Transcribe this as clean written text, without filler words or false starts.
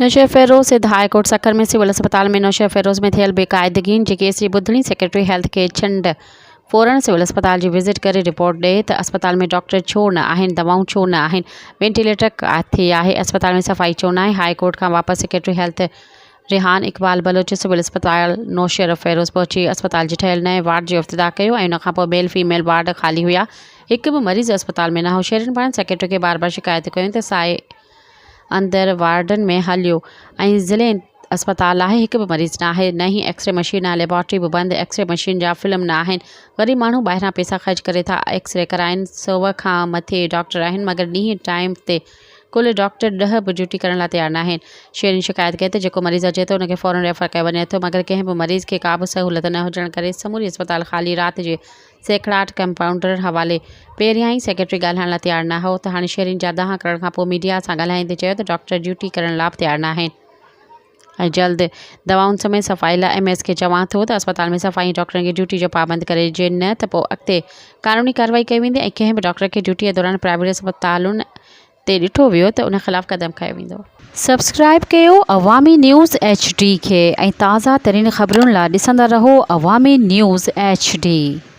Nowshahr Feroze Sindh high court Sukkur में civil अस्पताल में नौशहर फ़िरोज़ में थियल बेक़ाइदगी जी केस ॿुधणी सेक्रेटरी हेल्थ खे छंड फ़ौरन सिविल अस्पताल जी विज़िट करे रिपोर्ट ॾे त अस्पताल में डॉक्टर छो न आहिनि, दवाऊं छो न आहिनि, वेंटिलेटर किथे आहे, अस्पताल में सफ़ाई छो न आहे। हाई कोर्ट खां वापसि secretary health Rehan Iqbal Baloch civil अस्पताल नौशहर फ़िरोज़ पहुची अस्पताल जी ठहियल नए वार्ड जो इफ़्तिताह कयो ऐं उन खां पोइ मेल फीमेल वार्ड ख़ाली हुआ। हिकु बि मरीज़ अस्पताल में न हो। शहरनि पाण सेक्रेटरी खे बार बार शिकायत कयूं त साए अंदर वार्डन में हलियो ऐं ज़िले अस्पताल आहे, हिकु बि मरीज़ न आहे, न ही एक्सरे मशीन आहे, लेबॉर्ट्री बि बंदि, एक्सरे मशीन जा फिल्म न आहिनि। ग़रीब माण्हू ॿाहिरां पैसा ख़र्च करे था एक्सरे कराइनि। 100 खां मथे डॉक्टर आहिनि मगर ॾींहं टाइम ते कुल डॉक्टर 10 बि ड्यूटी करण लाइ तयारु न आहिनि। शहरी शिकायत कई त जेको मरीज़ अचे थो उनखे फ़ौरन रेफर कयो वञे थो मगर कंहिं बि मरीज़ खे का बि सहूलियत न हुजण करे समूरी अस्पताल ख़ाली। राति जे सैकड़ाट कंपाउंडर हवाले पहिरियां ई सेक्रेटरी ॻाल्हाइण लाइ तयारु न हो त हाणे शहरीनि जा दाह करण खां पोइ मीडिया सां ॻाल्हाईंदे चयो त डॉक्टर ड्यूटी करण लाइ बि तयारु न आहिनि ऐं जल्द दवाउनि समेत सफ़ाई लाइ MS खे चवां थो त अस्पताल में सफ़ाई डॉक्टरनि खे ड्यूटी जो पाबंद करे, जे न त पोइ अॻिते क़ानूनी कार्रवाई कई वेंदी ऐं कंहिं बि डॉक्टर खे ड्यूटीअ दौरान प्राइवेट अस्पतालुनि ते ॾिठो वियो त उन ख़िलाफ़ क़दम खयो वेंदो। सब्सक्राइब कयो अवामी न्यूज़ HD खे ऐं ताज़ा तरीन ख़बरुनि लाइ ॾिसंदा रहो अवामी न्यूज़ HD।